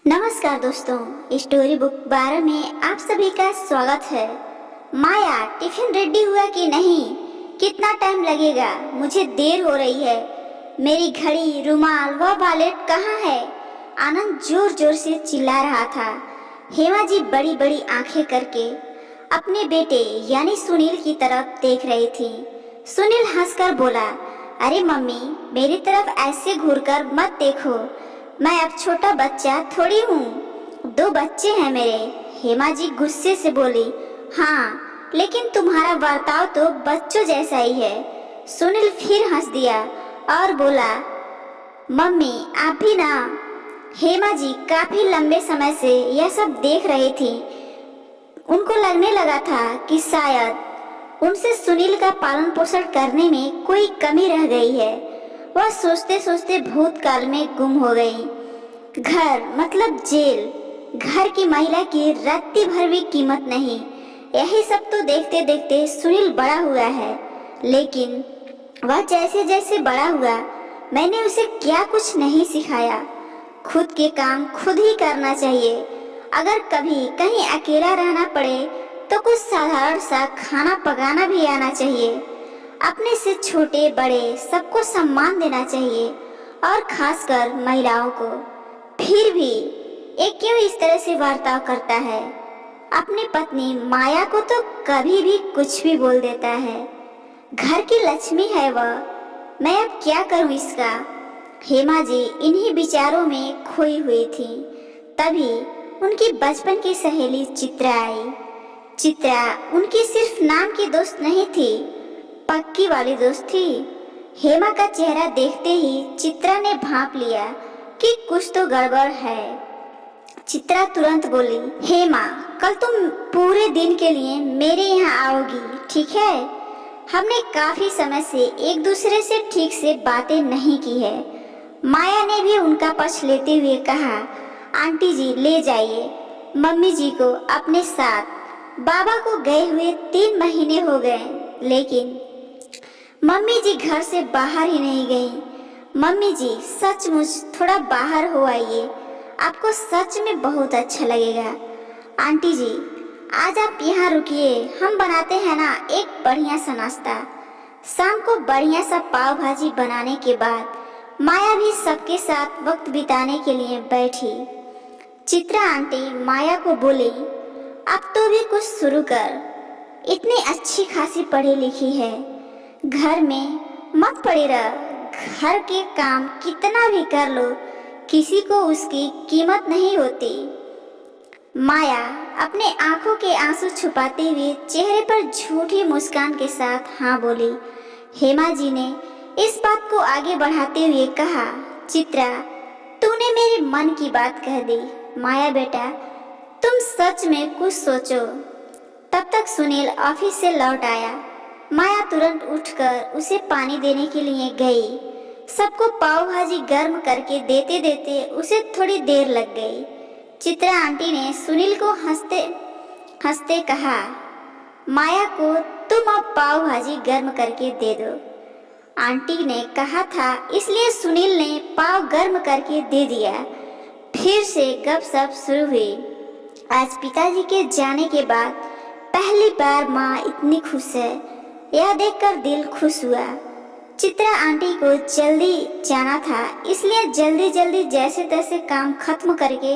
नमस्कार दोस्तों, story book 12 में आप सभी का स्वागत है। माया, टिफिन रेडी हुआ कि नहीं? कितना टाइम लगेगा? मुझे देर हो रही है। मेरी घड़ी, रुमाल व वॉलेट कहाँ है? आनंद जोर जोर से चिल्ला रहा था। हेमा जी बड़ी बड़ी आंखें करके अपने बेटे यानी सुनील की तरफ देख रही थी। सुनील हंसकर बोला, अरे मम्मी, मेरी तरफ ऐसे घूरकर मत देखो, मैं अब छोटा बच्चा थोड़ी हूँ। 2 बच्चे हैं मेरे। हेमा जी गुस्से से बोली, हाँ, लेकिन तुम्हारा बर्ताव तो बच्चों जैसा ही है। सुनील फिर हंस दिया और बोला, मम्मी आप भी ना। हेमा जी काफी लंबे समय से यह सब देख रही थी। उनको लगने लगा था कि शायद उनसे सुनील का पालन पोषण करने में कोई कमी रह गई है। वह सोचते सोचते भूतकाल में गुम हो गई। घर मतलब जेल, घर की महिला की रत्ती भर भी कीमत नहीं। यही सब तो देखते देखते सुनील बड़ा हुआ है, लेकिन वह जैसे जैसे बड़ा हुआ, मैंने उसे क्या कुछ नहीं सिखाया। खुद के काम खुद ही करना चाहिए। अगर कभी कहीं अकेला रहना पड़े तो कुछ साधारण सा खाना पकाना भी आना चाहिए। अपने से छोटे बड़े सबको सम्मान देना चाहिए, और खासकर महिलाओं को। फिर भी एक क्यों इस तरह से बर्ताव करता है? अपनी पत्नी माया को तो कभी भी कुछ भी बोल देता है। घर की लक्ष्मी है वह, मैं अब क्या करूं इसका? हेमा जी इन्हीं विचारों में खोई हुई थी। तभी उनकी बचपन की सहेली चित्रा आई। चित्रा उनकी सिर्फ नाम की दोस्त नहीं थी, पक्की वाली दोस्त थी। हेमा का चेहरा देखते ही चित्रा ने भांप लिया कि कुछ तो गड़बड़ है। चित्रा तुरंत बोली, हेमा, कल तुम पूरे दिन के लिए मेरे यहाँ आओगी, ठीक है? हमने काफी समय से एक दूसरे से ठीक से बातें नहीं की है। माया ने भी उनका पक्ष लेते हुए कहा, आंटी जी ले जाइए मम्मी जी को अपने साथ। बाबा को गए हुए 3 महीने हो गए, लेकिन मम्मी जी घर से बाहर ही नहीं गई। मम्मी जी सचमुच थोड़ा बाहर हो आइए, आपको सच में बहुत अच्छा लगेगा। आंटी जी आज आप यहाँ रुकिए, हम बनाते हैं ना एक बढ़िया सा नाश्ता। शाम को बढ़िया सा पाव भाजी बनाने के बाद माया भी सबके साथ वक्त बिताने के लिए बैठी। चित्रा आंटी माया को बोली, अब तो भी कुछ शुरू कर, इतनी अच्छी खासी पढ़ी लिखी है, घर में मत पड़ी रह। घर के काम कितना भी कर लो, किसी को उसकी कीमत नहीं होती। माया अपने आंखों के आंसू छुपाते हुए चेहरे पर झूठी मुस्कान के साथ हाँ बोली। हेमा जी ने इस बात को आगे बढ़ाते हुए कहा, चित्रा तूने मेरे मन की बात कह दी। माया बेटा, तुम सच में कुछ सोचो। तब तक सुनील ऑफिस से लौट आया। माया तुरंत उठकर उसे पानी देने के लिए गई। सबको पाव भाजी गर्म करके देते देते उसे थोड़ी देर लग गई। चित्रा आंटी ने सुनील को हंसते हंसते कहा, माया को तुम अब पाव भाजी गर्म करके दे दो। आंटी ने कहा था, इसलिए सुनील ने पाव गर्म करके दे दिया। फिर से गपशप शुरू हुई। आज पिताजी के जाने के बाद पहली बार माँ इतनी खुश है, यह देखकर दिल खुश हुआ। चित्रा आंटी को जल्दी जाना था, इसलिए जल्दी जल्दी जैसे तैसे काम खत्म करके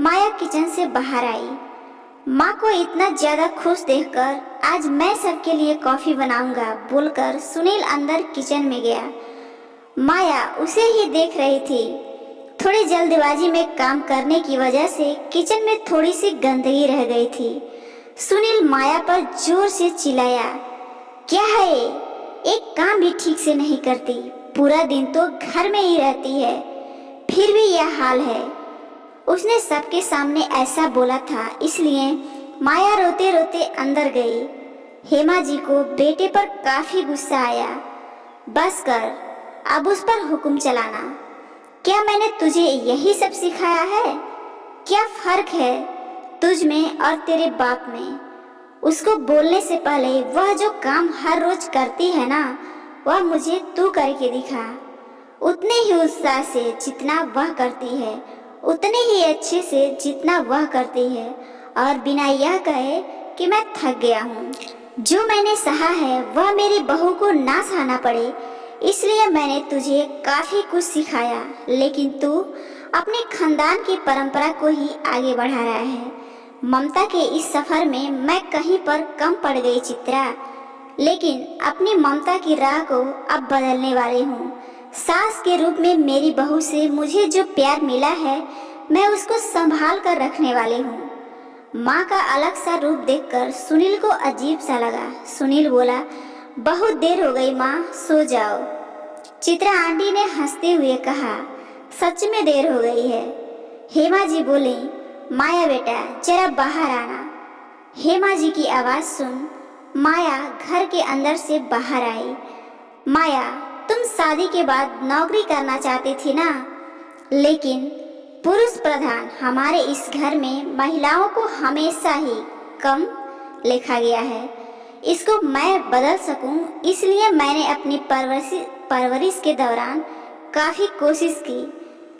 माया किचन से बाहर आई। माँ को इतना ज्यादा खुश देखकर आज मैं सबके लिए कॉफी बनाऊंगा बोलकर सुनील अंदर किचन में गया। माया उसे ही देख रही थी। थोड़ी जल्दबाजी में काम करने की वजह से किचन में थोड़ी सी गंदगी रह गई थी। सुनील माया पर जोर से चिल्लाया, क्या है, एक काम भी ठीक से नहीं करती, पूरा दिन तो घर में ही रहती है, फिर भी यह हाल है। उसने सबके सामने ऐसा बोला था, इसलिए माया रोते रोते अंदर गई। हेमा जी को बेटे पर काफी गुस्सा आया। बस कर, अब उस पर हुक्म चलाना। क्या मैंने तुझे यही सब सिखाया है? क्या फर्क है तुझ में और तेरे बाप में? उसको बोलने से पहले वह जो काम हर रोज करती है ना, वह मुझे तू करके दिखा, उतने ही उत्साह से जितना वह करती है। उतने ही अच्छे से जितना वह करती है, और बिना यह कहे कि मैं थक गया हूँ। जो मैंने सहा है वह मेरी बहू को ना सहना पड़े, इसलिए मैंने तुझे काफी कुछ सिखाया, लेकिन तू अपने खानदान की परंपरा को ही आगे बढ़ा रहा है। ममता के इस सफर में मैं कहीं पर कम पड़ गई चित्रा, लेकिन अपनी ममता की राह को अब बदलने वाली हूँ। सास के रूप में मेरी बहू से मुझे जो प्यार मिला है, मैं उसको संभाल कर रखने वाली हूँ। माँ का अलग सा रूप देखकर सुनील को अजीब सा लगा। सुनील बोला, बहुत देर हो गई माँ, सो जाओ। चित्रा आंटी ने हंसते हुए कहा, सच में देर हो गई है। हेमा जी बोली, माया बेटा जरा बाहर आना। हेमा जी की आवाज़ सुन माया घर के अंदर से बाहर आई। माया, तुम शादी के बाद नौकरी करना चाहती थी ना, लेकिन पुरुष प्रधान हमारे इस घर में महिलाओं को हमेशा ही कम लिखा गया है। इसको मैं बदल सकूं, इसलिए मैंने अपनी परवरिश के दौरान काफ़ी कोशिश की,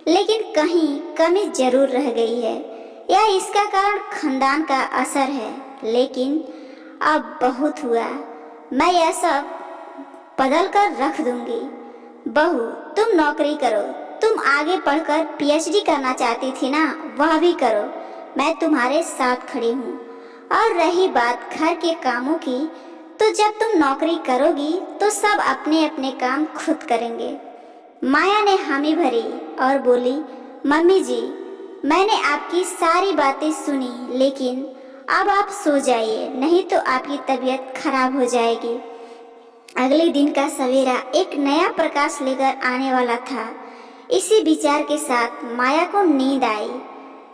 लेकिन कहीं कमी जरूर रह गई है। या इसका कारण खानदान का असर है, लेकिन अब बहुत हुआ, मैं यह सब बदल कर रख दूंगी। बहू, तुम नौकरी करो, तुम आगे पढ़कर पीएचडी करना चाहती थी ना, वह भी करो, मैं तुम्हारे साथ खड़ी हूँ। और रही बात घर के कामों की, तो जब तुम नौकरी करोगी तो सब अपने अपने काम खुद करेंगे। माया ने हामी भरी और बोली, मम्मी जी, मैंने आपकी सारी बातें सुनी, लेकिन अब आप सो जाइए, नहीं तो आपकी तबीयत खराब हो जाएगी। अगले दिन का सवेरा एक नया प्रकाश लेकर आने वाला था। इसी विचार के साथ माया को नींद आई।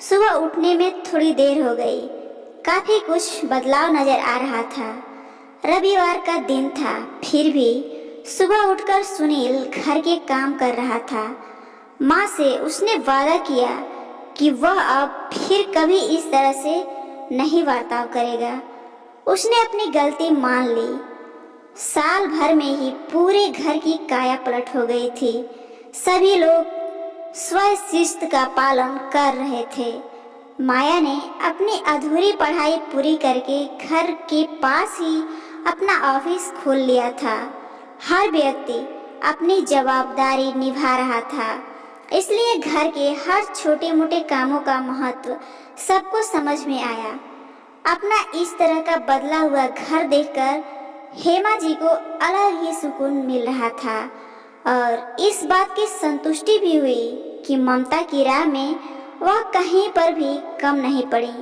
सुबह उठने में थोड़ी देर हो गई। काफी कुछ बदलाव नजर आ रहा था। रविवार का दिन था, फिर भी सुबह उठकर सुनील घर के काम कर रहा था। माँ से उसने वादा किया कि वह अब फिर कभी इस तरह से नहीं बर्ताव करेगा। उसने अपनी गलती मान ली। साल भर में ही पूरे घर की काया पलट हो गई थी। सभी लोग स्वशिस्त का पालन कर रहे थे। माया ने अपनी अधूरी पढ़ाई पूरी करके घर के पास ही अपना ऑफिस खोल लिया था। हर व्यक्ति अपनी जवाबदारी निभा रहा था, इसलिए घर के हर छोटे मोटे कामों का महत्व सबको समझ में आया। अपना इस तरह का बदला हुआ घर देखकर हेमा जी को अलग ही सुकून मिल रहा था, और इस बात की संतुष्टि भी हुई कि ममता की राह में वह कहीं पर भी कम नहीं पड़ी।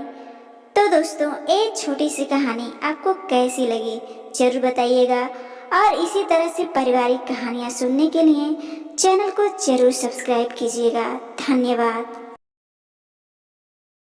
तो दोस्तों, एक छोटी सी कहानी आपको कैसी लगी जरूर बताइएगा, और इसी तरह से पारिवारिक कहानियाँ सुनने के लिए चैनल को जरूर सब्सक्राइब कीजिएगा। धन्यवाद।